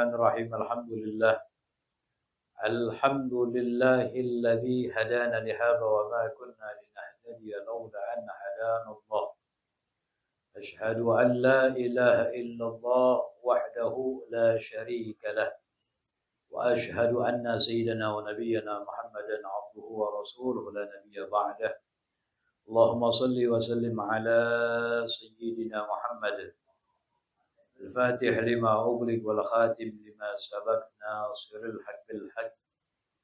Bismillahirrahmanirrahim. Alhamdulillahilladzi hadana lihadza wa ma kunna linahtadiya laula an hadana Allah. Asyhadu an la ilaha illallah wahdahu la syarika lah. Wa asyhadu anna sayyidana wa nabiyyana Muhammadan abduhu wa rasuluhu la nabiyya ba'dah. Allahumma salli wa sallim ala sayyidina Muhammad الفاتح لما أغلق والخاتم لما سبق ناصر الحق بالحق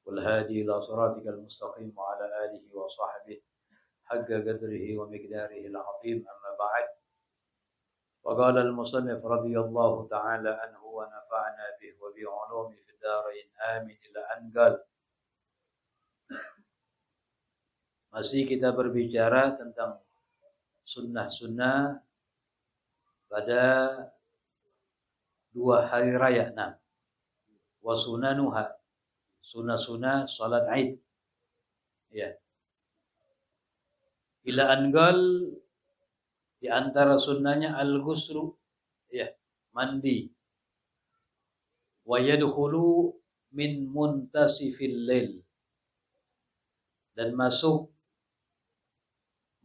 والهادي إلى صراطك المستقيم وعلى آله وصحبه حق قدره ومقداره العظيم أما بعد وقال المصنف رضي الله تعالى عنه ونفعنا به وبعلومه في الدارين آمين إلى أن قال masih kita berbicara tentang sunnah-sunnah pada dua hari raya. Nah, wa sunanuha, sunnah-sunnah salat Id. Ya. Ila angal di antara sunnahnya al-ghuslu, ya, mandi. Wa yadkhulu min muntasifil lail. Dan masuk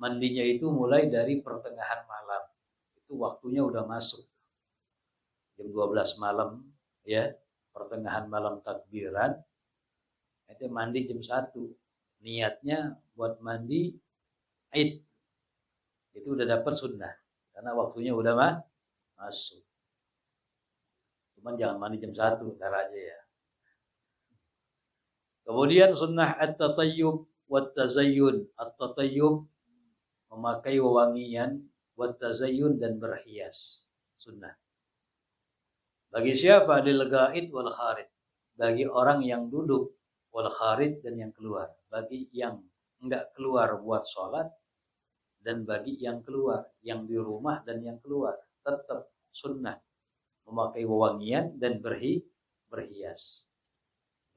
mandinya itu mulai dari pertengahan malam. Itu waktunya udah masuk. Jam 12 malam, ya, pertengahan malam takbiran, itu mandi jam 1. Niatnya buat mandi Id. Itu udah dapat sunnah, karena waktunya udah masuk. Cuman jangan mandi jam 1, ntar aja ya. Kemudian sunnah at-tatayyub wat-tazayyun. At-tatayyub memakai wewangian, wat-tazayyun dan berhias. Sunnah. Bagi siapa? Lil ghaid wal kharid. Bagi orang yang duduk, wal kharid dan yang keluar. Bagi yang enggak keluar buat sholat dan bagi yang keluar, yang di rumah dan yang keluar, tetap sunnah memakai wewangian dan berhias.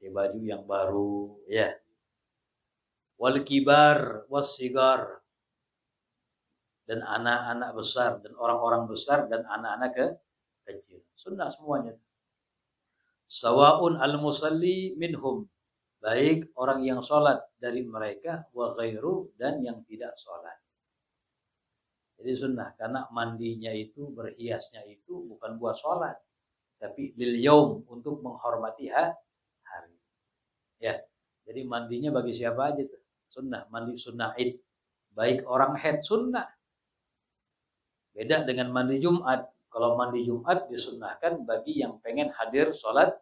Di baju yang baru, ya. Wal kibar was sigar. Dan anak-anak besar dan orang-orang besar dan anak-anak kecil. Sunnah semuanya. Sawa'un al-musalli minhum. Baik orang yang sholat dari mereka, wa ghairu dan yang tidak sholat. Jadi sunnah. Karena mandinya itu, berhiasnya itu bukan buat sholat. Tapi lil yaum, untuk menghormati hari. Ya. Jadi mandinya bagi siapa aja tuh. Sunnah. Mandi sunnah Id. Baik orang haid sunnah. Beda dengan mandi Jumat. Kalau mandi Jumat disunnahkan bagi yang pengen hadir sholat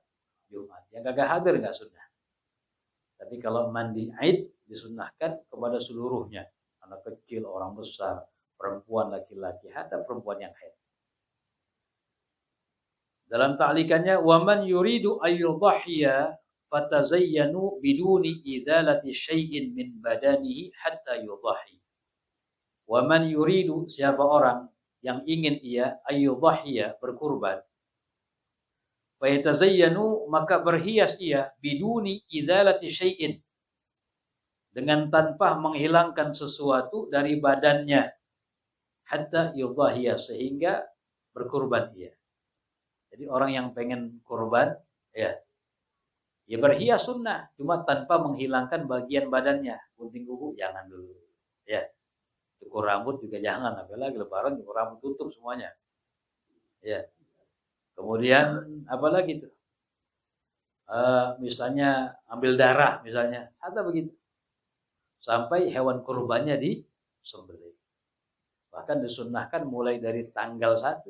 Jumat. Yang kagak hadir nggak sunnah. Tapi kalau mandi Id disunnahkan kepada seluruhnya. Anak kecil, orang besar, perempuan, laki-laki, hatta perempuan yang haid. Dalam ta'likannya, وَمَنْ يُرِيدُ أَيُّضَحِيَ فَتَزَيَّنُوا بِدُونِ إِذَالَةِ شَيْءٍ مِنْ بَدَانِهِ حَتَّى يُضَحِي. وَمَنْ يُرِيدُ, siapa orang yang ingin ia ayyudhahiyya, berkurban, fa yatazayyanu, maka berhias ia, biduni idzalati syai'in, dengan tanpa menghilangkan sesuatu dari badannya, hatta yudhahiyya, sehingga berkurban ia. Jadi orang yang pengen kurban, ya berhias sunnah, cuma tanpa menghilangkan bagian badannya. Gunting kuku jangan dulu, ya. Cukur rambut juga jangan, apalagi lebaran cukur rambut tutup semuanya. Ya. Kemudian apalagi tuh? Misalnya ambil darah misalnya, atau begitu. Sampai hewan kurbannya disembelih. Bahkan disunnahkan mulai dari tanggal 1.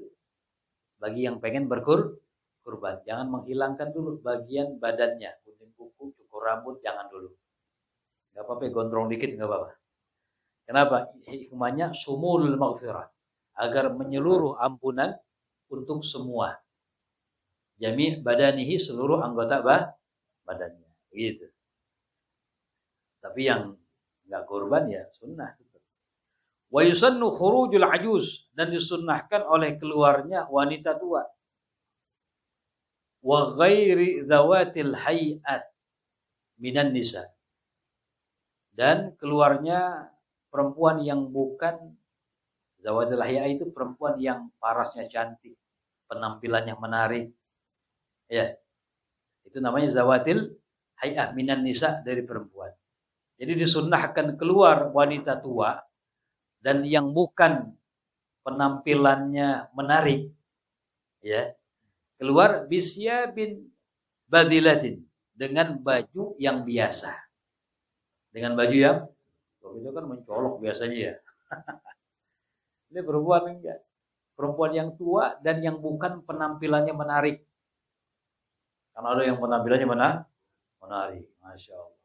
Bagi yang pengen berkurban, jangan menghilangkan dulu bagian badannya, gunting kuku, cukur rambut jangan dulu. Enggak apa-apa, gondrong dikit enggak apa-apa. Kenapa? Hikmahnya sumulul maghfirah, agar menyeluruh ampunan untuk semua. Jami' badanihi, seluruh anggota badannya. Begitu. Tapi yang enggak kurban ya sunnah. Wa yusannu khurujul ajuz, dan disunnahkan oleh keluarnya wanita tua. Wa ghairi dzawatil hayat minan nisa, dan keluarnya perempuan yang bukan zawadul hayya, itu perempuan yang parasnya cantik, penampilannya menarik, Ya, itu namanya zawatil hay'ah minan nisa, dari perempuan. Jadi disunnahkan keluar wanita tua dan yang bukan penampilannya menarik, ya, keluar bisya bin badilatin, dengan baju yang biasa. Dengan baju yang, kalau itu kan mencolok biasanya ya. Ini perempuan enggak. Perempuan yang tua dan yang bukan penampilannya menarik. Karena ada yang penampilannya menarik, masya Allah.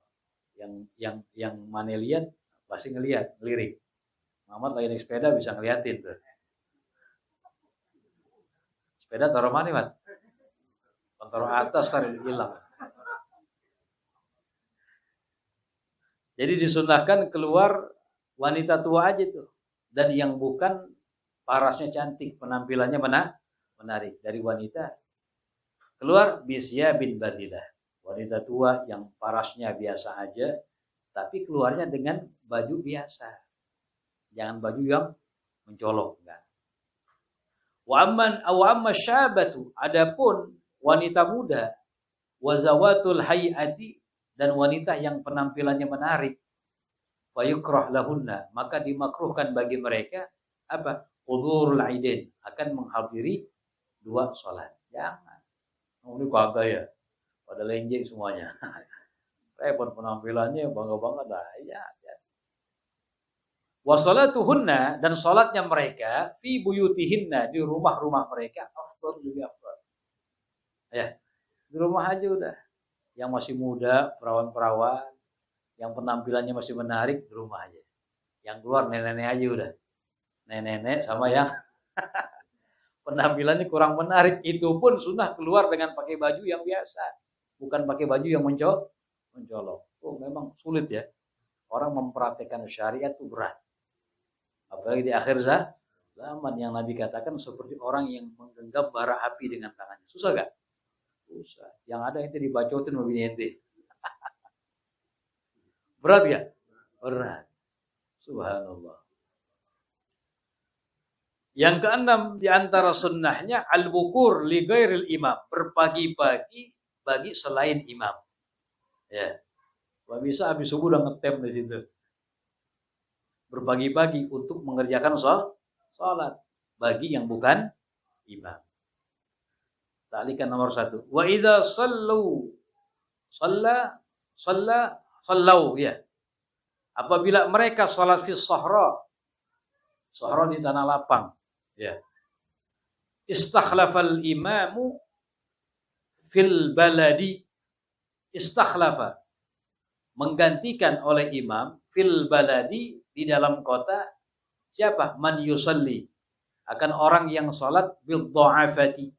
Yang mana lihat pasti ngelirik. Muhammad lagi naik sepeda bisa ngeliatin tuh. Sepeda taruh mana, Mat? Taruh atas, taruh hilang. Jadi disunahkan keluar wanita tua aja tuh. Dan yang bukan parasnya cantik, penampilannya menarik. Dari wanita keluar bisya bin badilah. Wanita tua yang parasnya biasa aja, tapi keluarnya dengan baju biasa. Jangan baju yang mencolok, enggak. Wa amma syabatu, adapun wanita muda, wa zawatul hayati, dan wanita yang penampilannya menarik, fa yukrah lahunna, maka dimakruhkan bagi mereka apa? Hudurul aidain, akan menghadiri 2 salat. Jangan. Oh, ini kagak ya. Pada lenjeng semuanya. Repot penampilannya bangga-bangga dah. Ya. Wa salatuhunna, dan salatnya mereka fi buyutihinna, di rumah-rumah mereka, afdal, lebih afdal. Ya. Di rumah aja udah. Yang masih muda, perawan-perawan, yang penampilannya masih menarik, di rumah aja. Yang keluar nenek-nenek aja udah. Nenek-nenek sama yang penampilannya kurang menarik, itu pun sunnah keluar dengan pakai baju yang biasa, bukan pakai baju yang mencolok. Oh, memang sulit ya. Orang mempraktekkan syariat itu berat. Apalagi di akhir zaman yang Nabi katakan seperti orang yang menggenggam bara api dengan tangannya. Susah gak? Susah. Yang ada itu dibacotin sama bini ente. Berat gak? Berat. Subhanallah. Yang keenam di antara sunnahnya al-bukur li ghairil imam, berpagi-pagi bagi selain imam. Ya. Kalau bisa habis subuh udah ngetem di situ. Berbagi-bagi untuk mengerjakan salat bagi yang bukan imam. Ta'likan nomor 1. Wa idza sallu ya. Apabila mereka salat fi sahra di tanah lapang, ya. Istakhlafal imamu fil baladi, istakhlafa, menggantikan oleh imam, fil baladi, di dalam kota, siapa? Man yusalli, akan orang yang salat bil dha'afati,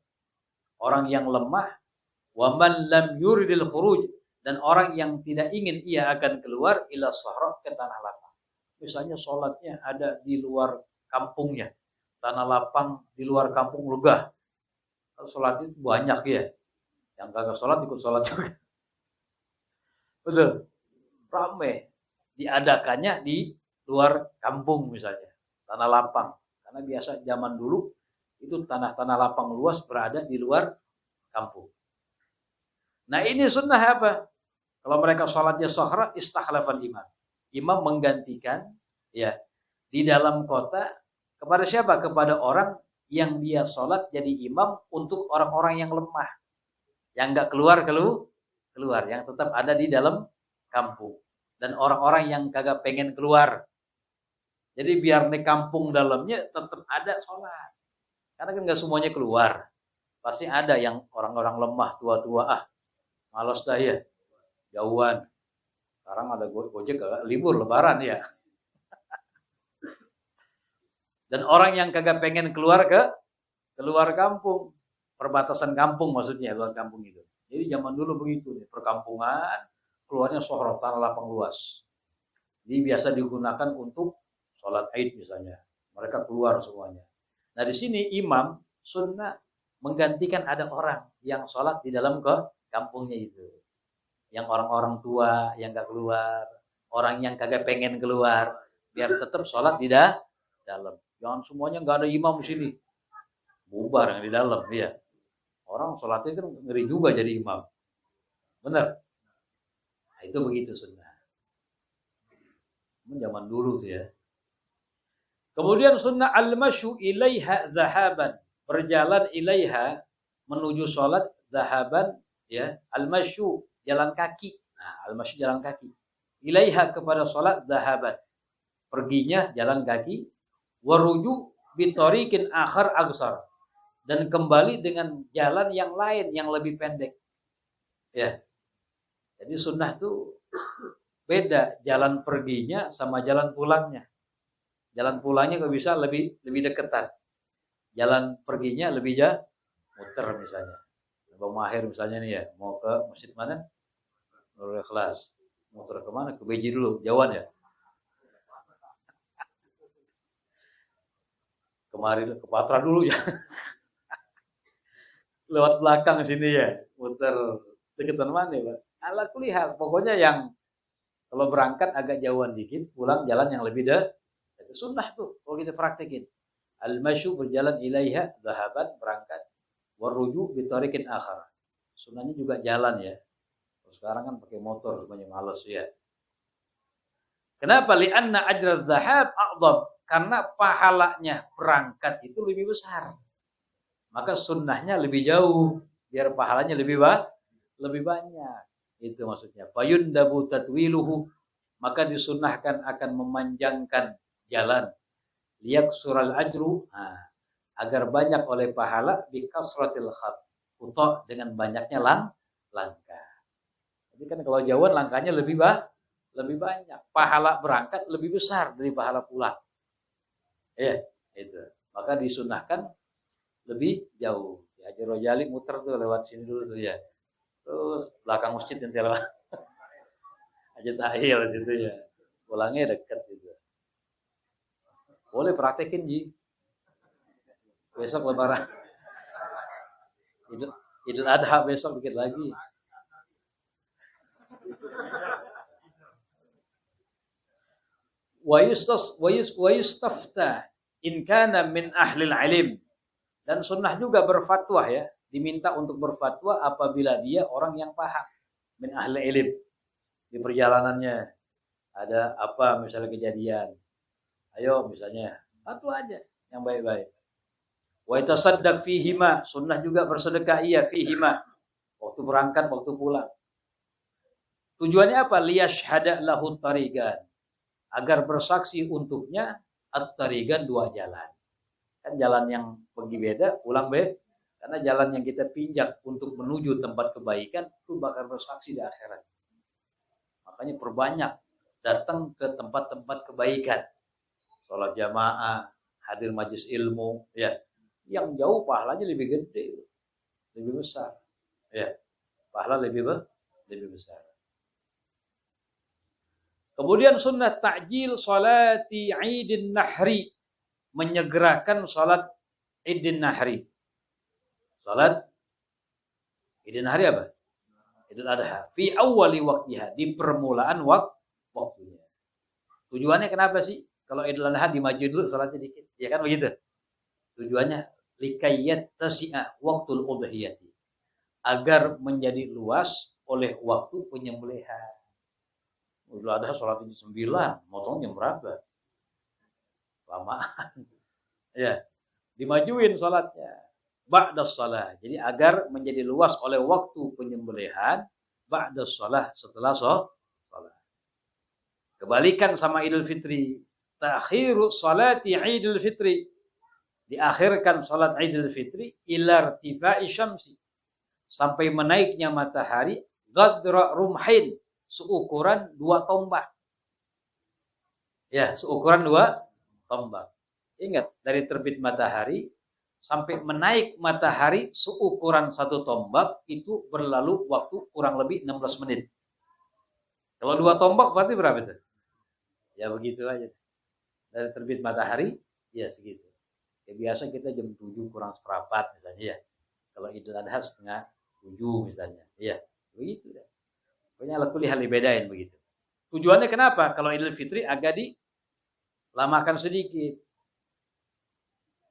orang yang lemah, wa man lam yuridil khuruj, dan orang yang tidak ingin ia akan keluar ila sahra, ke tanah lapang. Misalnya salatnya ada di luar kampungnya, tanah lapang di luar kampung lega. Kalau salat itu banyak ya, yang kagak salat ikut salat juga. Betul, ramai. Diadakannya di luar kampung misalnya, tanah lapang. Karena biasa zaman dulu itu tanah-tanah lapang luas berada di luar kampung. Nah ini sunnah apa? Kalau mereka sholatnya sahra, istakhlafal imam. Imam menggantikan ya di dalam kota kepada siapa? Kepada orang yang dia sholat jadi imam untuk orang-orang yang lemah, yang nggak keluar, yang tetap ada di dalam kampung, dan orang-orang yang kagak pengen keluar. Jadi biar di kampung dalamnya tetap ada sholat. Karena kan nggak semuanya keluar. Pasti ada yang orang-orang lemah, tua-tua, malas dah ya, jauhan. Sekarang ada Gojek, libur lebaran ya. Dan orang yang kagak pengen keluar keluar kampung, perbatasan kampung maksudnya, luar kampung itu. Jadi zaman dulu begitu nih, perkampungan, keluarnya sohro, tanah lapang luas. Jadi biasa digunakan untuk sholat Id misalnya. Mereka keluar semuanya. Nah di sini imam sunnah menggantikan ada orang yang sholat di dalam kampungnya itu. Yang orang-orang tua yang gak keluar, orang yang kagak pengen keluar, biar tetap sholat di dalam. Jangan semuanya gak ada imam di sini. Bubar yang di dalam, ya. Orang sholatnya kan ngeri juga jadi imam. Benar? Nah, itu begitu sunnah. Zaman dulu tuh ya. Kemudian sunnah al-masyu ilaiha zahaban. Berjalan ilaiha menuju sholat zahaban ya. Al-masyu jalan kaki. Nah, al-masyu jalan kaki. Ilaiha kepada sholat zahaban. Perginya jalan kaki. Waruju bitariqin akhar agsar. Dan kembali dengan jalan yang lain yang lebih pendek. Ya. Jadi sunnah tuh beda jalan perginya sama jalan pulangnya. Jalan pulangnya kok bisa lebih deketan. Jalan perginya lebih jauh, muter misalnya. Bang Mahir misalnya nih ya, mau ke masjid mana? Nurul Ikhlas. Muter ke mana? Ke Beji dulu, jauhan ya. Kemarin ke Patra dulu ya. Lewat belakang sini ya, muter deketan mana ya, Pak? Ala kulihal, pokoknya yang kalau berangkat agak jauhan dikit, pulang jalan yang lebih dekat. Itu sunnah tuh, kalau kita praktekin. Al-masyu berjalan ilaiha, zahaban, berangkat. Waruju bitariqin akhar. Sunnahnya juga jalan ya. Sekarang kan pakai motor, semuanya males ya. Kenapa? Li'anna ajra zahab a'zam. Karena pahalanya berangkat itu lebih besar. Maka sunnahnya lebih jauh. Biar pahalanya lebih banyak. Itu maksudnya. Fayundabu tatwiluhu. Maka disunnahkan akan memanjangkan jalan. Liyak sural ajru. Nah, agar banyak oleh pahala. Bikasratil khuta dengan banyaknya langkah. Jadi kan kalau jauhan langkahnya lebih banyak. Pahala berangkat lebih besar dari pahala pulang. Ya, itu. Maka disunahkan lebih jauh. Ya, Haji Rojali muter tuh lewat sini dulu tuh ya. Terus belakang masjid nanti lewat. Haji Tahil situ ya. Pulangnya dekat gitu. Boleh praktekin Ji. Besok lebaran. Idul Adha besok dikit lagi. Wa yustafta in kana min ahlil ilm. Dan sunnah juga berfatwa ya, diminta untuk berfatwa apabila dia orang yang paham, min ahli ilm. Di perjalanannya ada apa misalnya kejadian. Ayo misalnya fatwa aja yang baik-baik. Wa yatasaddaq fihima, sunnah juga bersedekah iya fihima. Waktu berangkat, waktu pulang. Tujuannya apa? Liyashhada lahu tariqan. Agar bersaksi untuknya at-tariqan dua jalan. Kan jalan yang pergi beda, pulang beda. Karena jalan yang kita pinjak untuk menuju tempat kebaikan itu bakal bersaksi di akhirat. Makanya perbanyak datang ke tempat-tempat kebaikan. Sholat jamaah, hadir majlis ilmu, ya. Yang jauh pahalanya lebih gede, lebih besar. Ya. Pahala lebih besar. Kemudian sunnah ta'jil salati Idin Nahri, menyegerakan salat Idin Nahri. Salat Idin Nahri apa? Idul Adha. Fi awwali waqtiha, di permulaan waktunya. Tujuannya kenapa sih? Kalau Idul Adha dimajuin dulu salatnya dikit. Ya kan begitu? Tujuannya likayyat tasi'a waqtul udhiyati. Agar menjadi luas oleh waktu penyembelihan. Idul Adha salatnya 9, motongnya berapa? Lamaan. Ya, dimajuin salatnya. Ba'das salah. Jadi agar menjadi luas oleh waktu penyembelihan ba'das salah, setelah salat. Kebalikan sama Idul Fitri. Ta'khiru salati Idul Fitri. Diakhirkan salat Idul Fitri ila irtifa'i syamsi. Sampai menaiknya matahari ghadra rumhin, seukuran 2 tombak. Ya, seukuran 2 tombak. Ingat, dari terbit matahari sampai menaik matahari seukuran 1 tombak itu berlalu waktu kurang lebih 16 menit. Kalau 2 tombak berarti berapa itu? Ya begitu aja. Dari terbit matahari ya segitu. Ya biasa kita jam 7 kurang seperempat misalnya ya. Kalau Idul Adha setengah 7 misalnya. Ya, begitu dah. Pokoknya ala kulli hal dibedain begitu. Tujuannya kenapa? Kalau Idul Fitri agak dilamakan sedikit.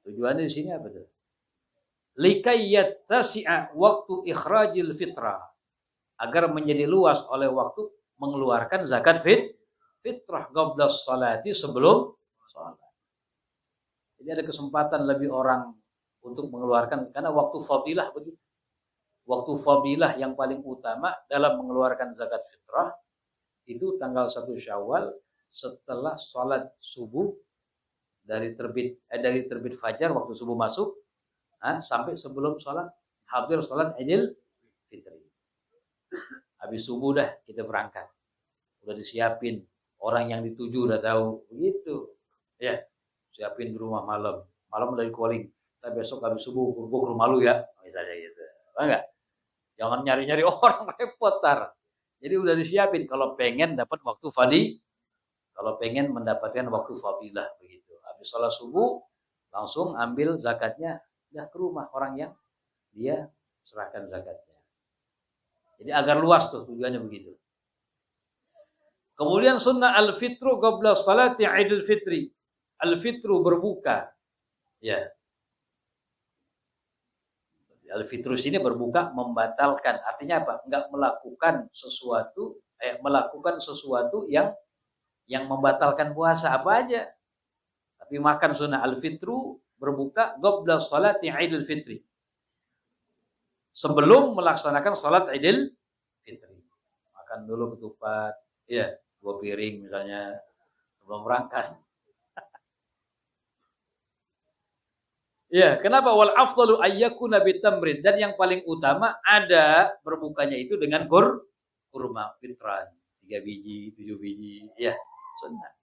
Tujuannya di sini apa tuh? likai yattasi'a waktu ikhrajil fitrah, agar menjadi luas oleh waktu mengeluarkan zakat fitrah qabla salati, sebelum salat. Jadi ada kesempatan lebih orang untuk mengeluarkan, karena waktu fadilah begitu. Waktu fadilah yang paling utama dalam mengeluarkan zakat fitrah itu tanggal 1 Syawal setelah salat subuh, dari terbit fajar, waktu subuh masuk, sampai sebelum salat hadir salat Idul Fitri. Habis subuh dah kita berangkat. Udah disiapin, orang yang dituju udah tahu, begitu. Ya, siapin di rumah malam udah di calling. Kita besok habis subuh gua ke rumah lu ya, misalnya gitu. Enggak? Jangan nyari-nyari orang, repot tar. Jadi udah disiapin kalau pengen dapat waktu kalau pengen mendapatkan waktu fadilah begitu. Habis sholat subuh langsung ambil zakatnya, dah ke rumah orang yang dia serahkan zakatnya. Jadi agar luas tuh tujuannya begitu. Kemudian sunnah al-fitru qabla salati Idul Fitri. Al-fitru berbuka. Ya. Al-fitru sini berbuka membatalkan. Artinya apa? Enggak melakukan sesuatu yang membatalkan puasa apa aja. Tapi makan sunnah al-fitru berbuka qabla salati Idul Fitri. Sebelum melaksanakan salat Idul Fitri. Makan dulu ketupat, ya, 2 piring misalnya sebelum berangkat. Ya, kenapa? Wal afdalu ayyakuna bitamrin, dan yang paling utama ada berbukanya itu dengan kurma fitran, 3 biji, 7 biji, ya, sunnah.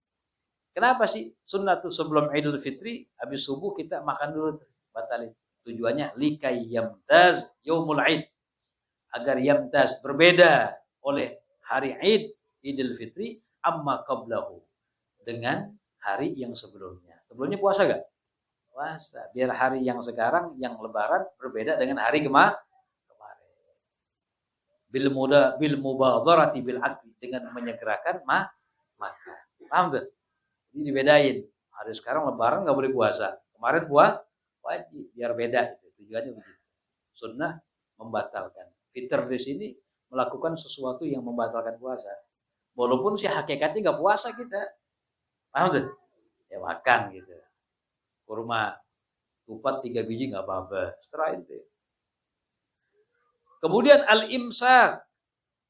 Kenapa sih sunnah tuh sebelum Idul Fitri, habis subuh kita makan dulu, batalin. Tujuannya likai yamtaz yaumul Id, agar yamtaz berbeda oleh hari Id Idul Fitri amma qablahu, dengan hari yang sebelumnya. Sebelumnya puasa enggak? Puasa. Biar hari yang sekarang yang lebaran berbeda dengan hari kemarin. Bil mubadharati bil akli, dengan menyegerakan makan. Paham tuh? Jadi dibedain. Hari sekarang lebaran enggak boleh puasa. Kemarin wajib, biar beda itu. Tujuannya begitu. Sunnah membatalkan. Fitr di sini melakukan sesuatu yang membatalkan puasa. Walaupun sih hakikatnya enggak puasa kita. Paham tuh? Ya makan gitu. Kurma, tupat 3 biji nggak apa-apa. Setelah itu. Kemudian al-imsak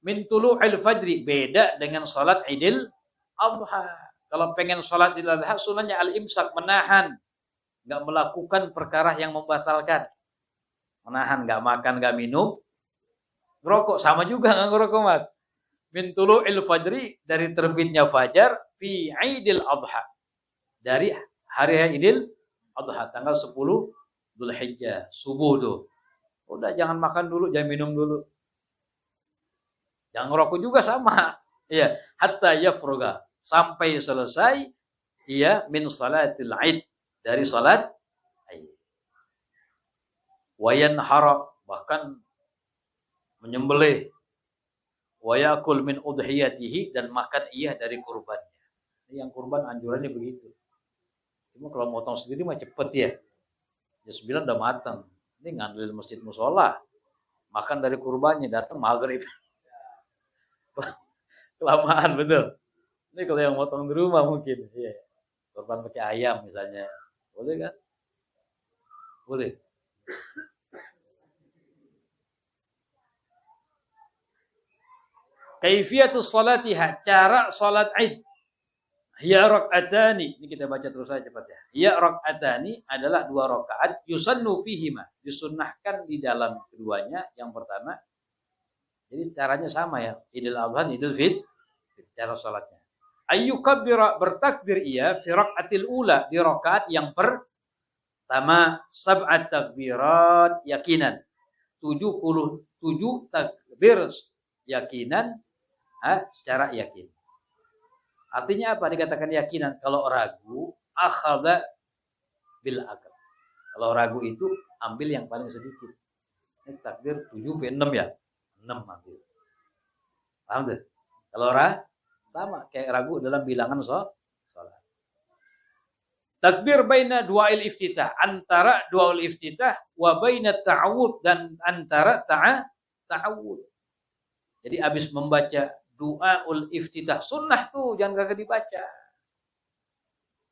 min tulu'il fajri, beda dengan salat Idul Adha. Kalau pengen salat Idul Adha, sunahnya al-imsak, menahan, nggak melakukan perkara yang membatalkan. Menahan, nggak makan, nggak minum. Ngerokok sama juga nggak ngerokok, Mat. Min tulu'il fajri, dari terbitnya fajar, fi Idul Adha, dari hari Idul Adha, tanggal 10 Dzulhijjah, subuh tuh. Udah jangan makan dulu, jangan minum dulu. Jangan ngerokok juga sama. Iya, hatta yafruga, sampai selesai min salatil Id, dari salat Id. Wa yanhara, bahkan menyembelih. Wa yakul min udhiyatihi, dan makan dari kurbannya. Yang kurban anjurannya begitu. Cuma kalau motong sendiri mah cepet ya. Jam 9 udah matang. Ini ngandelin masjid musola. Makan dari kurbannya, datang maghrib. Kelamaan, betul. Ini kalau yang motong di rumah mungkin. Iya. Kurban pakai ayam misalnya. Boleh kan? Boleh. Kaifiyatus salatiha, cara salat Id. Hiya rak'atani, ini kita baca terus saja cepat ya. Hiya rak'atani adalah 2 rakaat, yusannu fihima, disunnahkan di dalam keduanya. Yang pertama, jadi caranya sama ya, Idul Adha, Idul Fitri, cara salatnya. Ayyukabbira, bertakbir fi rak'atil ula, di rakaat yang pertama, sab'at takbirat yakinan, 77 takbir yakinan, secara yakin. Artinya apa dikatakan yakinan? Kalau ragu, akhadha bil aqal. Kalau ragu itu ambil yang paling sedikit. Ini takbir 7 ke 6 ya? 6 ambil. Paham tuh? Kalau sama kayak ragu dalam bilangan salat. Takbir baina du'ail iftitah, antara du'aul iftitah wa baina ta'awud, dan antara ta'awud. Jadi habis membaca du'aul iftitah, sunnah tuh, jangan kagak dibaca.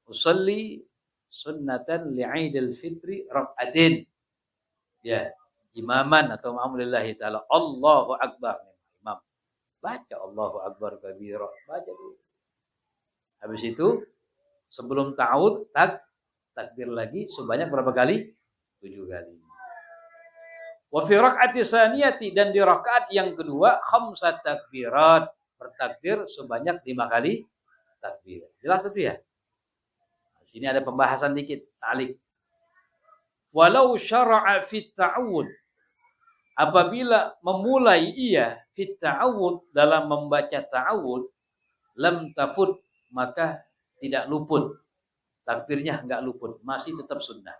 Usalli sunnatan li'idil fitri rak'atin. Ya, imaman atau ma'amulillahi ta'ala. Allahu Akbar. Imam. Baca Allahu Akbar kabira. Baca dulu. Habis itu, sebelum ta'awud, takbir lagi sebanyak berapa kali? 7 kali. Wa fi rak'ati saniyati, dan di rakaat yang kedua, khamsat takbirat. Bertakbir sebanyak 5 kali takbir. Jelas itu ya? Di sini ada pembahasan dikit, ta'liq. Walau syara'a fit ta'awud, apabila memulai ia fit ta'awud, dalam membaca ta'awud, lam tafut, maka tidak luput. Takbirnya enggak luput, masih tetap sunnah.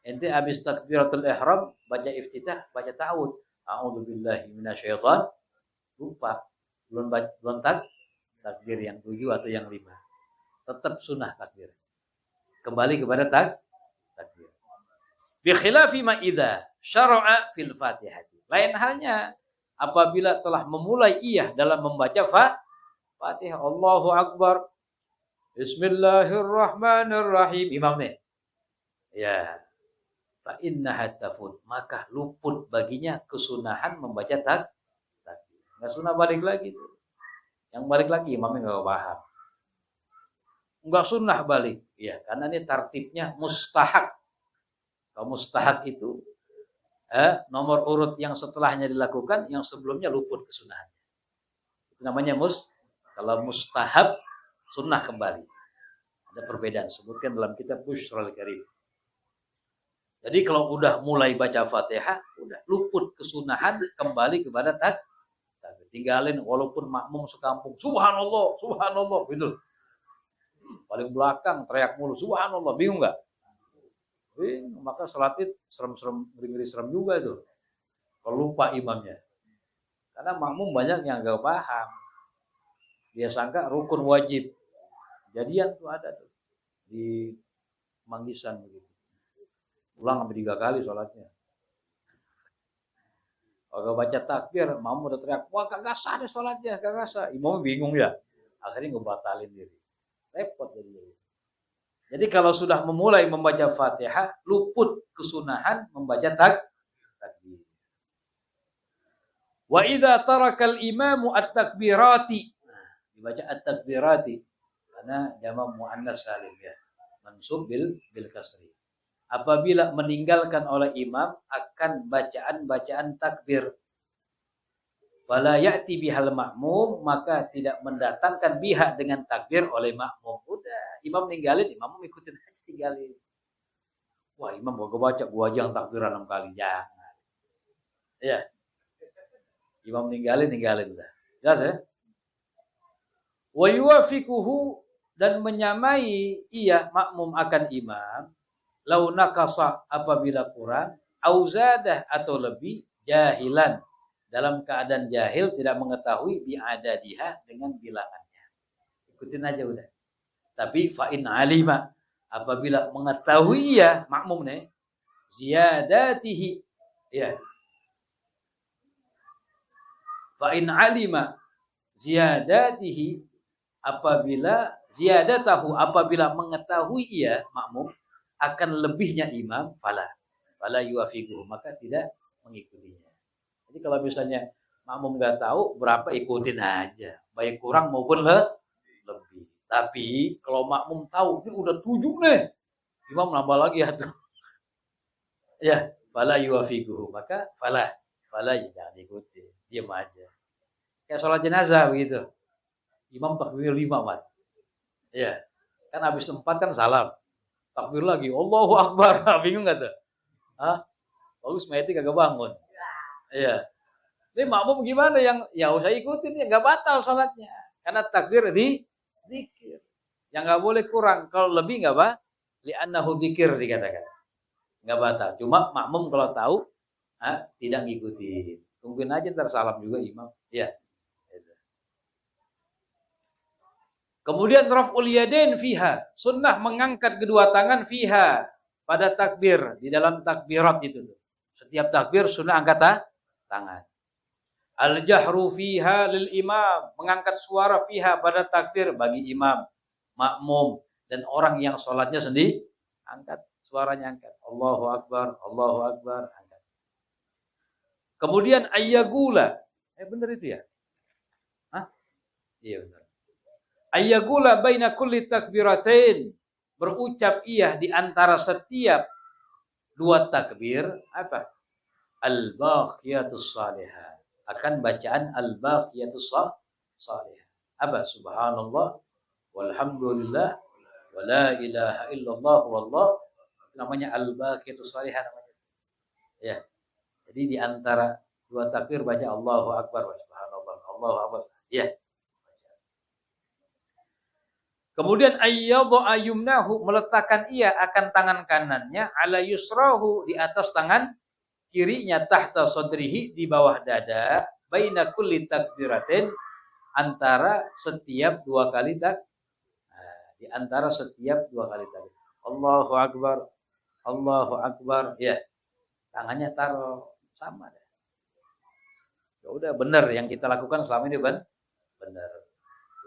Ente habis takbiratul ihram, baca iftitah, baca ta'awud. A'udzubillahi minasyaitan, lupa. Belum takbir yang 7 atau yang 5. Tetap sunnah takbir. Kembali kepada takbir. Bi khilafi ma idza syara'a fil Fatihati. Lain halnya apabila telah memulai ia dalam membaca Fatihah. Allahu Akbar. Bismillahirrahmanirrahim. Imamnya. Ya. Fa innaha tafut, maka luput baginya kesunahan membaca takbir. Enggak sunah balik lagi tuh. Yang balik lagi imamnya enggak paham. Enggak sunnah balik. Ya, karena ini tartibnya mustahak. Kalau mustahak itu nomor urut yang setelahnya dilakukan, yang sebelumnya luput kesunahannya. Itu namanya kalau mustahab, sunnah kembali. Ada perbedaan, sebutkan dalam kitab Bushrul Karim. Jadi kalau udah mulai baca Fatihah, udah luput kesunahan, kembali kepada takbir. Tinggalin walaupun makmum sekampung, subhanallah, subhanallah, gitu. Paling belakang teriak mulu, subhanallah, bingung enggak? Maka salat id serem-serem, ngeri-ngeri serem juga itu. Kalau lupa imamnya. Karena makmum banyak yang enggak paham. Dia sangka rukun wajib. Jadian tuh ada tuh di Manggisan begitu. Ulang sampai 3 kali salatnya. Kalau baca takbir, makmum udah teriak, wah kagak sah deh salatnya, kagak sah. Imam bingung ya. Akhirnya ngebatalin diri. Repot jadi. Jadi kalau sudah memulai membaca Fatihah, luput kesunahan membaca takbir. Wa idza tarakal imamu at-takbirati. Dibaca at-takbirati karena jamak muannas salim ya. Mansub bil kasri. Apabila meninggalkan oleh imam akan bacaan-bacaan takbir, wala ya'ti bihal makmum, maka tidak mendatangkan biha dengan takbir oleh makmum. Udah, imam ninggalin, imam ikutin aja, tinggalin. Wah, imam gua baca, gua aja yang takbiran 6 kali, jangan. Ya. Imam ninggalin udah. Jelas ya? Wa yuwafiquhu, dan menyamai ia makmum akan imam, lau nakasa, apabila kurang, auzadah, atau lebih, jahilan, dalam keadaan jahil, tidak mengetahui bi'adadiha, dengan bilangannya. Ikutin aja udah. Tapi fa'in alima, apabila mengetahui ya makmum nih, ziyadatihi, ya. Fa'in alima ziyadatihi, apabila ziyadatahu, apabila mengetahui ia makmum akan lebihnya imam, fala yuwafiquhu, maka tidak mengikutinya. Jadi kalau misalnya makmum nggak tahu berapa, ikutin aja, baik kurang maupun lebih. Tapi kalau makmum tahu ini udah 7 nih, imam nambah lagi ya tuh. Ya, fala yuwafiquhu, maka fala jangan ikuti, diam aja. Kayak sholat jenazah begitu. Imam takbir 5, Mat. Ya, kan habis 4 kan salam. Takbir lagi, Allahu Akbar. Bingung enggak tuh? Hah? Bagus mayati kagak bangun. Iya. Ini makmum gimana yang ya usah ikutin, ya enggak batal salatnya. Karena takbir zikir. Yang enggak boleh kurang, kalau lebih enggak apa? Li'annahu dzikir dikatakan. Enggak batal. Cuma makmum kalau tahu tidak ngikutin. Tungguin aja ntar salam juga imam. Iya. Kemudian raf'ul yadain fiha, sunnah mengangkat kedua tangan fiha pada takbir, di dalam takbirat itu. Setiap takbir sunnah angkat tangan. Al-jahru fiha lil imam, mengangkat suara fiha pada takbir bagi imam, makmum dan orang yang sholatnya sendiri, angkat suaranya, angkat. Allahu akbar, angkat. Kemudian ayyagula, benar itu ya? Hah? Iya benar. Ayyagula baina kulli takbiratain, berucap iya di antara setiap dua takbir apa? Al-baqiyatus salihah. Akan bacaan al-baqiyatus salihah. Apa? Subhanallah walhamdulillah wala ilaha illallah wallah, namanya al-baqiyatus salihah namanya. Ya. Jadi di antara dua takbir baca Allahu akbar wa subhanallah, Allahu akbar. Ya. Kemudian ayyadhu ayyumnahu, meletakkan ia akan tangan kanannya ala yusrahu, di atas tangan kirinya, tahta sadrihi, di bawah dada, baina kulli takbiratin, antara setiap dua kali di antara setiap dua kali takbir. Allahu akbar, ya. Tangannya taruh sama deh. Ya udah, benar yang kita lakukan selama ini benar.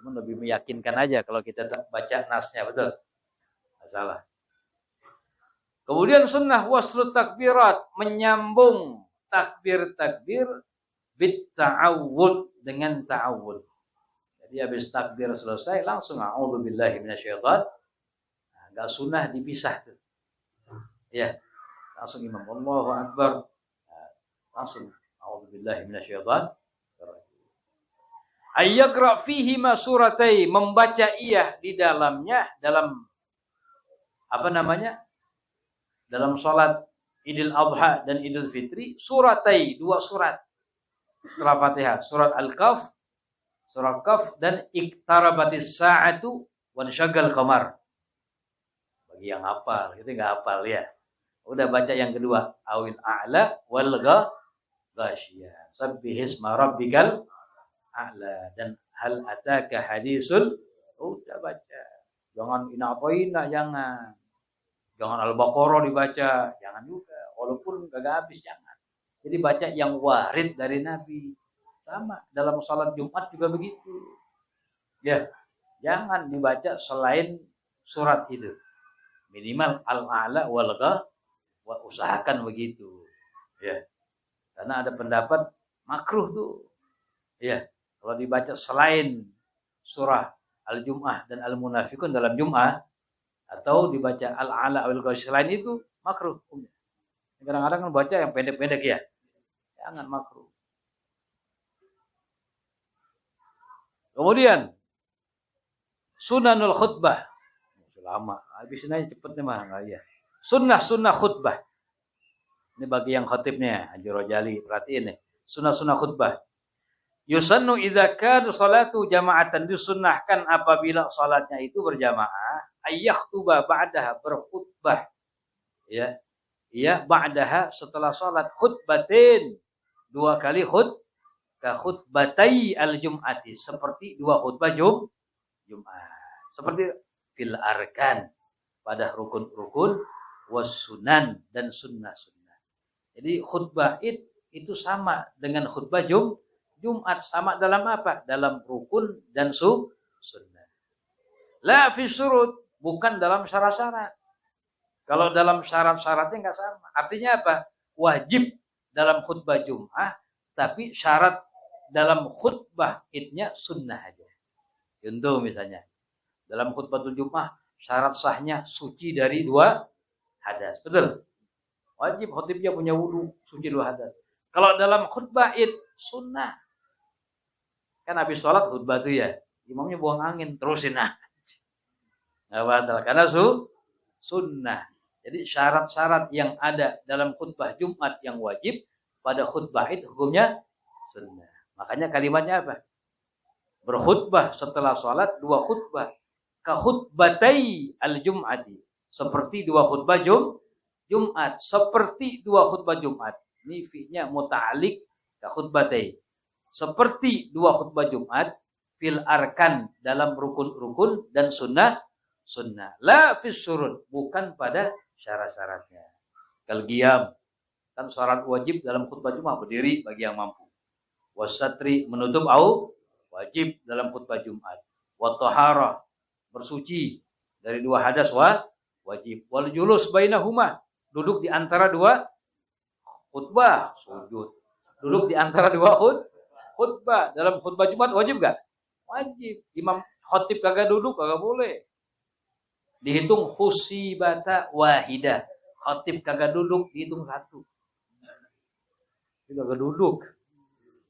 Cuma lebih meyakinkan aja kalau kita baca nasnya, betul. Nggak salah. Kemudian sunnah waslu takbirat, menyambung takbir-takbir bit ta'awud, dengan ta'awud. Jadi habis takbir selesai langsung a'udzubillahi minasyaitan. Nah, enggak sunnah dipisah tuh. Ya, langsung imam Allahu akbar. Nah, langsung a'udzubillahi minasyaitan. Ayyaqra fihi ma suratai, membaca iya di dalamnya, dalam dalam salat Idul Adha dan Idul Fitri, suratai, dua surat setelah Fatihah, surat Al-Kahf, surat Kahf, dan iqtarabatis sa'atu wa syaggal qamar. Bagi yang hafal, itu enggak hafal ya. Udah baca yang kedua, awil a'la wal ghasyiyah, sabbihisma rabbikal a'la, dan hal ataka hadisul, udah baca. Jangan ina'toina, jangan Al-Baqarah dibaca, jangan juga, walaupun kagak habis, jangan. Jadi baca yang warid dari Nabi. Sama dalam salat Jumat juga begitu. Ya, jangan dibaca selain surat itu. Minimal al-a'la wal ghasyiyah, usahakan begitu. Ya. Karena ada pendapat makruh tuh. Ya. Kalau dibaca selain surah Al-Jum'ah dan Al-Munafikun dalam Jum'ah, atau dibaca Al-A'la wal Ghasyiyah selain itu, makruh. Kadang-kadang kan baca yang pendek-pendek ya. Jangan, makruh. Kemudian sunanul khutbah. Lama. Habisin aja cepet nih mah, enggak ya. Sunnah khutbah. Ini bagi yang khatibnya, Haji Rojali, perhatiin nih. Sunnah khutbah. Yusannu idza kana salatu jama'atan, disunnahkan apabila salatnya itu berjamaah, ayyakhtuba ba'daha, berkhutbah. Ya. Ya, ba'daha, setelah salat, khutbatin, dua kali ka khutbatai al-jum'ati, seperti dua khutbah Jumat. Seperti fil arkan, pada rukun-rukun, was sunan, dan sunnah-sunnah. Jadi khutbah itu sama dengan khutbah Jumat, sama dalam apa? Dalam rukun dan sunnah. La fi surut, bukan dalam syarat-syarat. Kalau dalam syarat-syaratnya enggak sama. Artinya apa? Wajib dalam khutbah Jumat, tapi syarat dalam khutbah idnya sunnah aja. Contoh misalnya, dalam khutbah Jumat syarat sahnya suci dari dua hadas. Betul? Wajib khatibnya punya wudu, suci dua hadas. Kalau dalam khutbah id sunnah. Kan habis sholat khutbah itu ya, imamnya buang angin, terusin aja. Nggak batal, karena sunnah. Jadi syarat-syarat yang ada dalam khutbah Jumat yang wajib, pada khutbah itu hukumnya sunnah. Makanya kalimatnya apa? Berkhutbah setelah sholat, dua khutbah. Ka khutbatai al-jum'ati, seperti dua khutbah Jumat. Seperti dua khutbah Jumat. Ini fi'nya muta'alik ka khutbatai. Seperti dua khutbah Jumat, fil arkan dalam rukun-rukun dan sunnah. La fis syurut, bukan pada syarat-syaratnya. Kal qiyam, kan syarat wajib dalam khutbah Jumat berdiri bagi yang mampu. Wasatri, menutup wajib dalam khutbah Jumat. Wa taharah, bersuci dari dua hadas wajib. Wal julus bainahuma, duduk di antara dua khutbah, sujud. Duduk di antara dua khutbah. Dalam khutbah Jumat wajib enggak? Wajib. Imam khatib kagak duduk kagak boleh. Dihitung khusibata wahidah. Khatib kagak duduk dihitung satu. Dia kagak duduk.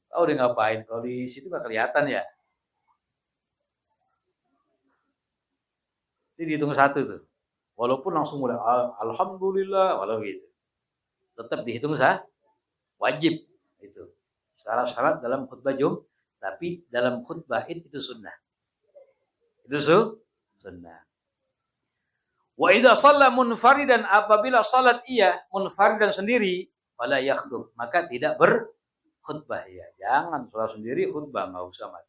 Tahu dia ngapain? Kalau di situ nggak kelihatan ya. Jadi dihitung satu tuh. Walaupun langsung mulai alhamdulillah, walau gitu. Tetap dihitung wajib itu. Syarat-syarat dalam khutbah Jumat, tapi dalam khutbah Id itu sunnah. Itu sunnah. Wa idza shalla munfaridan, apabila salat ia munfaridan sendiri, fala yakhtub, maka tidak berkhutbah ya. Jangan salat sendiri khutbah, enggak usah Mas.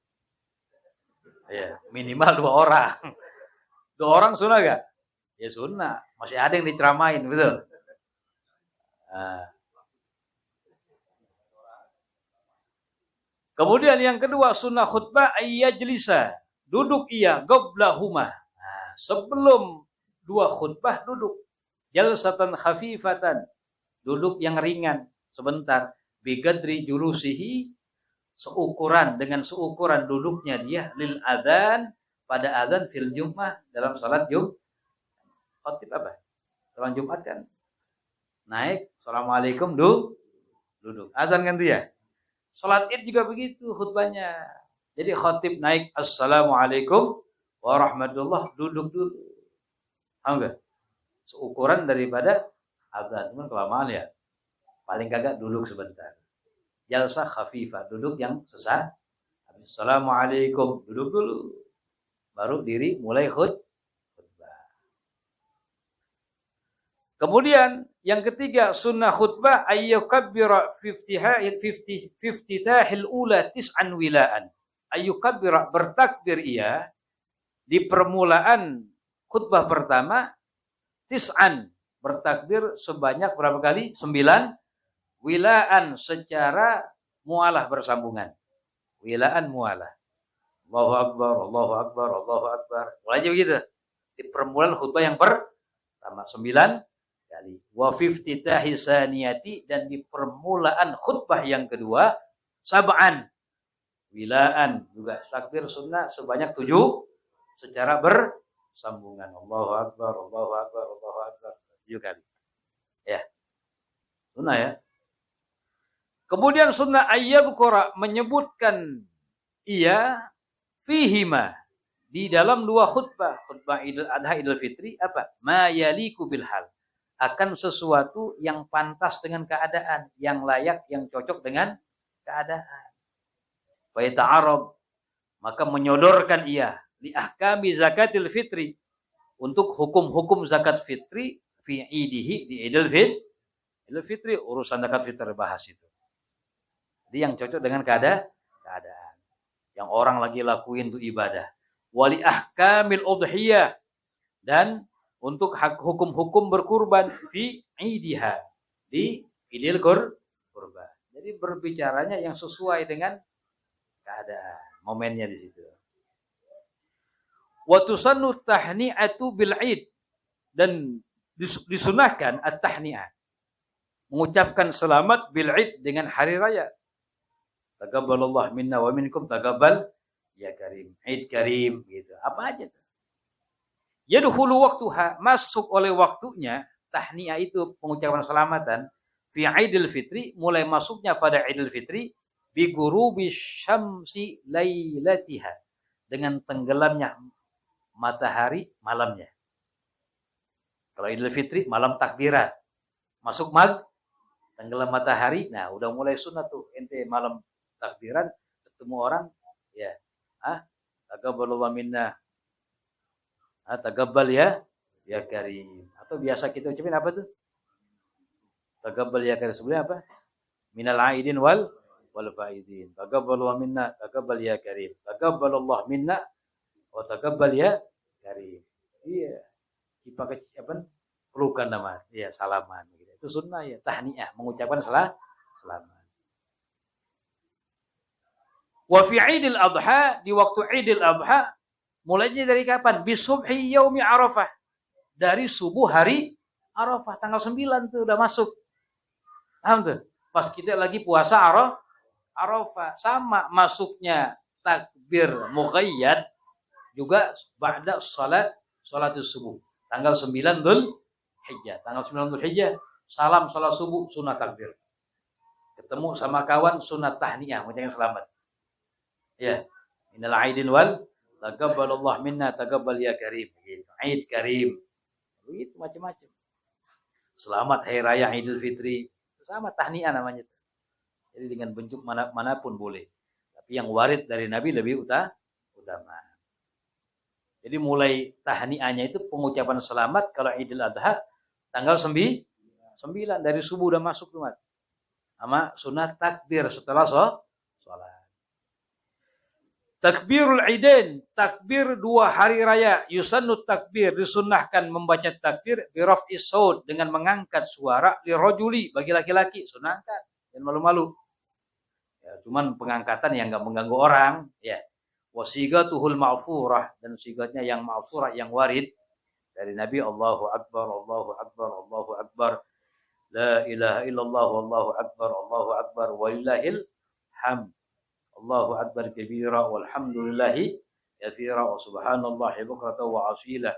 Ya, minimal 2 orang. 2 orang sunnah enggak? Ya sunnah, masih ada yang diceramain, betul. Kemudian yang kedua sunnah khutbah ayyajlisa, duduk ia qablahuma. Sebelum 2 khutbah duduk. Jalsatan khafifatan, duduk yang ringan sebentar. Bigadri julusihi, dengan seukuran duduknya dia lil adzan, pada adzan fil Jumat, dalam salat Jumat. Khatib apa? Salat Jumat kan naik, assalamualaikum, duduk. Adzan kan dia. Salat Id juga begitu khutbahnya. Jadi khatib naik, assalamualaikum warahmatullah, duduk dulu. Tahu enggak? Seukuran daripada adzan, cuman kelamaan ya. Paling kagak duduk sebentar. Jalsah khafifah, duduk yang sesaat. Assalamualaikum, duduk dulu. Baru diri mulai khutbah. Kemudian yang ketiga sunnah khutbah ayyukabbira fiftitahil ula tis'an wilaan. Ayyukabbira, bertakbir ia di permulaan khutbah pertama, tis'an, bertakbir sebanyak berapa kali? 9. Wilaan, secara mualah, bersambungan. Wilaan mualah. Allahu Akbar, Allahu Akbar, Allahu Akbar. Mulai aja begitu. Di permulaan khutbah yang pertama 9 kali. Wa fiftitahi saniyati, dan di permulaan khutbah yang kedua 7. Wilaan juga takbir sunnah sebanyak 7 secara bersambungan. Allahu Akbar, Allahu Akbar, Allahu Akbar. 7 kali. Ya. Sunnah ya. Kemudian sunnah ayyadhkura, menyebutkan ia fihima, di dalam 2 khutbah Idul Adha, Idul Fitri, apa? Ma yaliku bil hal, akan sesuatu yang pantas dengan keadaan, yang layak, yang cocok dengan keadaan. Fa yata'arab, maka menyodorkan ia li ahkami zakatil fitri, untuk hukum-hukum zakat fitri fi idihi, di Idul Fitri, urusan zakat fitri bahas itu. Jadi yang cocok dengan keadaan. Yang orang lagi lakuin itu ibadah. Wali ahkamil udhiyah, dan untuk hukum-hukum berkurban fi idiha, di Idul Kurban. Jadi berbicaranya yang sesuai dengan keadaan, momennya di situ. Wa tusannu tahni'atu bil id, dan disunahkan at-tahni'ah, mengucapkan selamat bil id, dengan hari raya. Taqabbalallah minna wa minkum, taqabbal ya karim, Id karim, gitu. Apa aja tuh. Yadkhulu waqtuha, masuk oleh waktunya, tahniah itu pengucapan selamatan, fi Idul Fitri, mulai masuknya pada Idul Fitri, bi ghurubi syamsi lailatiha, dengan tenggelamnya matahari malamnya. Kalau Idul Fitri malam takbiran, masuk tenggelam matahari, nah udah mulai sunat tuh, ente malam takbiran ketemu orang, ya, taqabbalallah minna, taqabbal ya karim. Atau biasa kita ucapin apa tuh? Taqabbal ya karim, sebelumnya apa? Minal aidin wal wal faizin. Taqabbal minna, taqabbal ya karim. Taqabbalallah minna wa taqabbal ya karim. Iya. Dipakai apa? Pelukan nama. Iya, salaman gitu. Itu sunnah ya, tahniah, mengucapkan selamat. Wa fi Idul Adha, di waktu Idul Adha, mulainya dari kapan? Bisubhi yaumi Arafah. Dari subuh hari Arafah, tanggal 9 tuh udah masuk. Paham tuh? Pas kita lagi puasa Arafah, sama masuknya takbir muqayyad juga ba'da salatus subuh. Tanggal 9 Dzulhijjah. Tanggal 9 Dzulhijjah, salam salat subuh, sunat takbir. Ketemu sama kawan, sunat tahniah, mengucapkan selamat. Ya, minal aidin wal taqabbalallah minna taqabbal ya karim. Aid karim. Begitu macam-macam. Selamat hari raya Idul Fitri. Sama tahniah namanya. Jadi dengan bentuk manapun boleh. Tapi yang warid dari Nabi lebih utama. Jadi mulai tahniahnya itu pengucapan selamat kalau Idul Adha tanggal 9 dari subuh udah masuk tuh, Mat. Sama sunat takbir setelah sholat. Takbirul Idain, takbir 2 hari raya, yusannu takbir, disunnahkan membaca takbir biraf'is saut, dengan mengangkat suara lirajuli, bagi laki-laki, sunahkan, jangan malu-malu. Ya, cuman pengangkatan yang enggak mengganggu orang, ya. Wasigatuhul ma'furah, dan sigatnya yang ma'furah, yang warid dari Nabi. Allahu akbar, Allahu akbar, Allahu akbar. La ilaha illallah, wallahu akbar, walillahil hamd. Allahu akbar kabira walhamdulillahi katsira wa subhanallahi bukratan wa asila.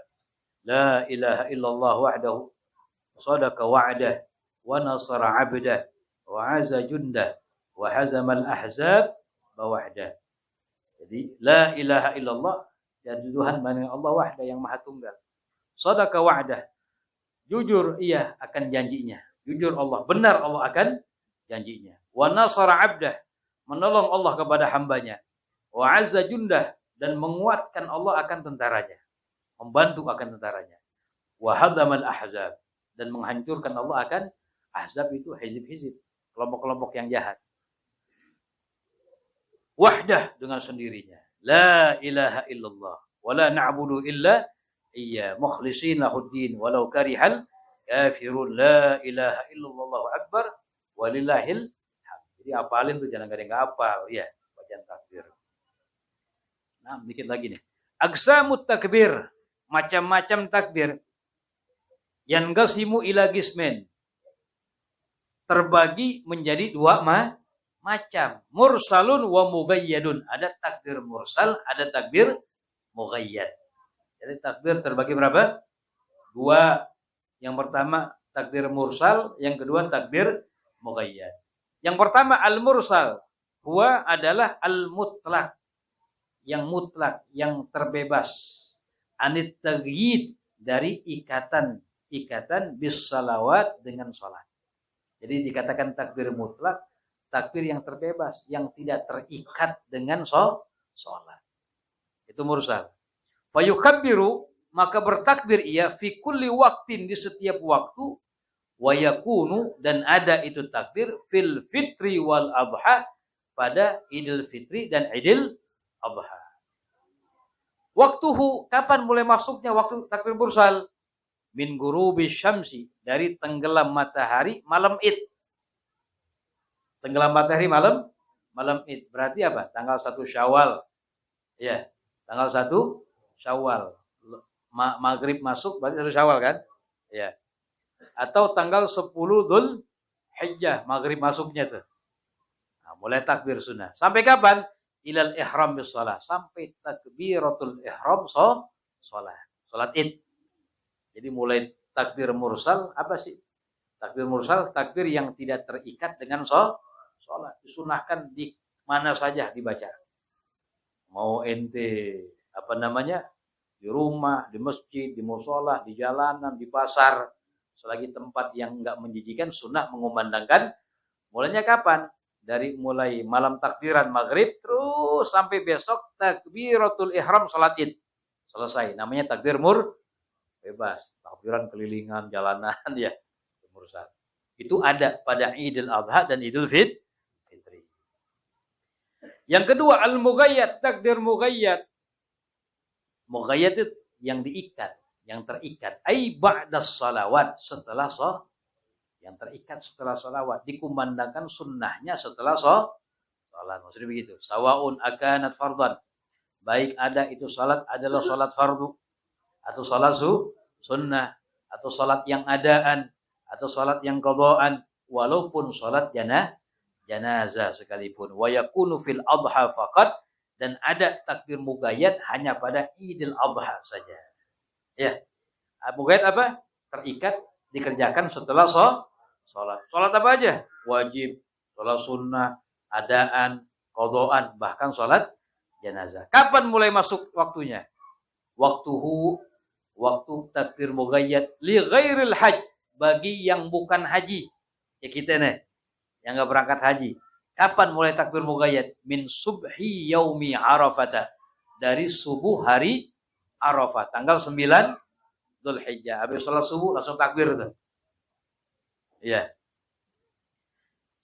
La ilaha illallah wahdahu sadaqa wa'dah wa nasara 'abdah wa 'azza jundah wa hazama al-ahzab wahdah. Jadi la ilaha illallah, dan Tuhan mana Allah wahdah yang maha tunggal. Sadaqa wa'dah, jujur ia akan janjinya. Jujur Allah, benar Allah akan janjinya. Wa nasara 'abdah, menolong Allah kepada hambanya. Wa azza jundah, dan menguatkan Allah akan tentaranya. Membantu akan tentaranya. Wa hadamal ahzab, dan menghancurkan Allah akan ahzab, itu hizib-hizib, kelompok-kelompok yang jahat. Wahdah, dengan sendirinya. La ilaha illallah. Wa la na'budu illa iya. Mukhlisin lahuddin. Walau karihal kafirun. La ilaha illallah akbar. Walillahil. Jadi apalin tuh, jangan ada yang nggak hafal, ya, bacaan takbir. Nah, dikit lagi nih. Aqsamut takbir, macam-macam takbir. Yanqasimu ila qismain, terbagi menjadi 2 macam. Mursalun wa muqayyadun. Ada takbir mursal, ada takbir muqayyad. Jadi takbir terbagi berapa? 2. Yang pertama takbir mursal, yang kedua takbir muqayyad. Yang pertama al-mursal, huwa adalah al-mutlaq, yang mutlak, yang terbebas. Anit taghyid, dari ikatan bis salawat, dengan salat. Jadi dikatakan takbir mutlak, takbir yang terbebas, yang tidak terikat dengan salat. Itu mursal. Fa yukabbiru, maka bertakbir ia fi kulli waqtin, di setiap waktu. Wa yakunu, dan ada itu takbir fil fitri wal adha, pada Idul Fitri dan Idul Adha. Waktuhu, kapan mulai masuknya waktu takbir mursal? Min ghurubi syamsi, dari tenggelam matahari malam Id. Tenggelam matahari malam Id. Berarti apa? Tanggal 1 Syawal. Ya, tanggal 1 Syawal. Maghrib masuk berarti 1 Syawal kan? Ya. Atau tanggal 10 Dzulhijjah, maghrib masuknya tuh. Nah, mulai takbir sunnah. Sampai kapan? Ilal ihram bis shalah, sampai takbiratul ihram salat Id. Jadi mulai takbir mursal, apa sih? Takbir mursal, takbir yang tidak terikat dengan salat. Disunahkan di mana saja dibaca. Mau ente di rumah, di masjid, di mushola, di jalanan, di pasar, selagi tempat yang enggak menjijikan, sunnah mengumandangkan. Mulainya kapan? Dari mulai malam takbiran maghrib terus sampai besok takbiratul ihram salat Id. Selesai. Namanya takbir bebas. Takbiran kelilingan jalanan ya. Mursal. Itu ada pada Idul Adha dan Idul Fitri. Yang kedua al-mughayyad, takbir mughayyad. Mughayyad itu yang diikat, yang terikat. Ai ba'das salawat, setelah yang terikat setelah salawat, dikumandangkan sunnahnya setelah salat. Maksudnya begitu. Sawaun akanat fardhan. Baik ada itu salat adalah salat fardu atau salat sunnah atau salat yang adaan atau salat yang qadaan walaupun salat janazah sekalipun. Wa yakunu fil adha faqat, dan ada takbir mughayyad hanya pada Idul Adha saja. Ya. Mughayyad apa? Terikat, dikerjakan setelah salat. Salat apa aja? Wajib, salat sunnah, adaan, qadaan, bahkan salat jenazah. Kapan mulai masuk waktunya? Waktu takbir mughayyad li ghairil hajj, bagi yang bukan haji. Ya kita nih, yang enggak berangkat haji. Kapan mulai takbir mughayyad? Min subhi yaumi Arafah, dari subuh hari Arafah, tanggal 9 Dzulhijjah. Habis salat subuh langsung takbir tuh. Iya.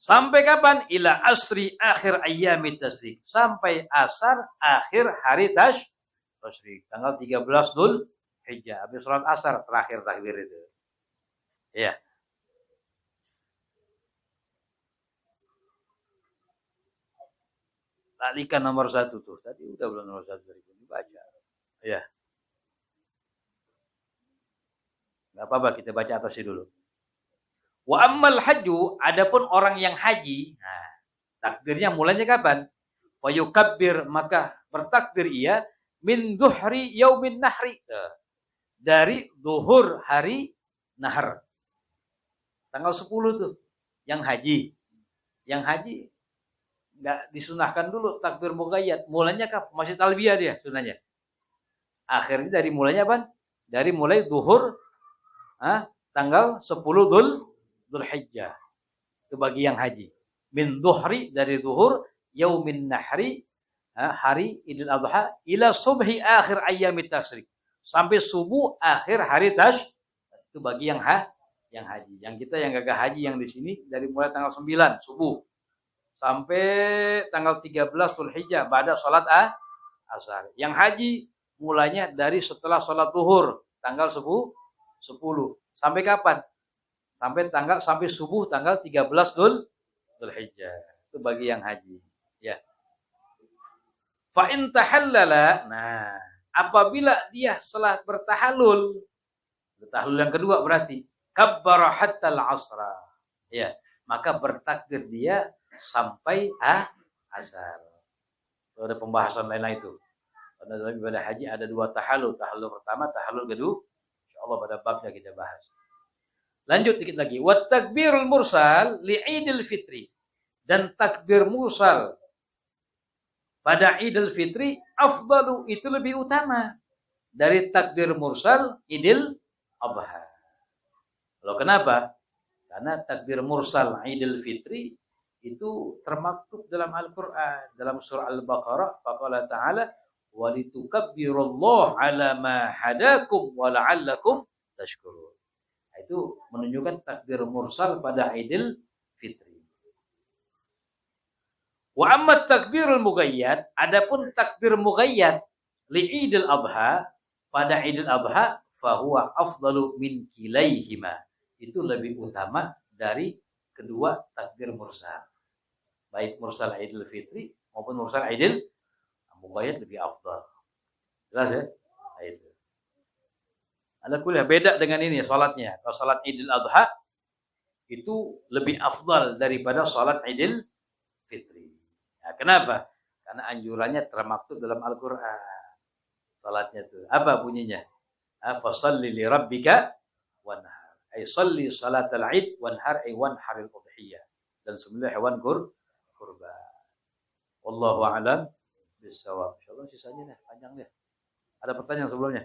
Sampai kapan? Ila asri akhir ayyamit tasyrik. Sampai asar akhir hari tasyrik. Tanggal 13 Dzulhijjah. Habis salat asar terakhir takbir itu. Ya. Talikan nomor 1 tuh. Tadi udah belum nomor 1 dari dibaca. Ya. Enggak apa-apa, kita baca atasnya dulu. Wa ammal hajju, adapun orang yang haji, nah, takbirnya mulainya kapan? Fa yukabbir, maka bertakbir ia min duhri yaumin nahri, dari duhur hari nahar. Tanggal 10 tuh yang haji. Yang haji enggak disunahkan dulu takbir mughayyad. Mulainya kapan? Masih talbiyah dia sunahnya. Akhirnya dari mulainya apa? Dari mulai duhur tanggal 10 Dzulhijjah. Itu bagi yang haji. Min duhri, dari zuhur, yaumin nahri, hari Idul Adha, ila subhi akhir ayyamit tasyrik. Sampai subuh akhir hari itu bagi yang haji. Yang kita yang gagah haji yang di sini dari mulai tanggal 9 subuh sampai tanggal 13 Dzulhijjah pada salat asar. Yang haji mulainya dari setelah salat zuhur tanggal 10. Sampai kapan? Sampai subuh tanggal 13 Dzulhijjah. Itu bagi yang haji. Ya. Fa in tahallala, nah, apabila dia setelah bertahallul yang kedua berarti kabbara hatta al-'asra. Ya, maka bertakbir dia sampai asar. Itu ada pembahasan lain itu. Pada dalam ibadah haji ada 2 tahallul. Tahallul pertama, tahallul kedua. Insyaallah pada babnya kita bahas. Lanjut dikit lagi. Wat takbirul mursal li Idul Fitri. Dan takbir mursal pada Idul Fitri afdalu, itu lebih utama dari takbir mursal Idul Adha. Loh kenapa? Karena takbir mursal Idul Fitri itu termaktub dalam Al-Qur'an, dalam surah Al-Baqarah, faqala ta'ala walitukabbirullaha 'ala ma hadakum wa la'allakum tashkurun. Itu menunjukkan takbir mursal pada Idul Fitri. Wa amma takbirul mughayyad, adapun takbir mughayyad li Idul Adha, pada Idul Adha, fahuwa afdalu min kilaihima. Itu lebih utama dari kedua takbir mursal. Baik mursal Idul Fitri maupun mursal Idul mughayyad lebih afdal. Jelas ya? Itu. Ada kuliah beda dengan ini salatnya. Kalau salat Idul Adha itu lebih afdal daripada salat Idul Fitri. Nah, kenapa? Karena anjurannya termaktub dalam Al-Qur'an. Salatnya itu apa bunyinya? Fa shalli li rabbika wanhar. Ai shalli salatal Id wanhar, ai wanharil udhiyah. Dan sembelih hewan kurban. Wallahu a'lam bissawab. Insyaallah sisanya nih panjang deh. Ada pertanyaan sebelumnya?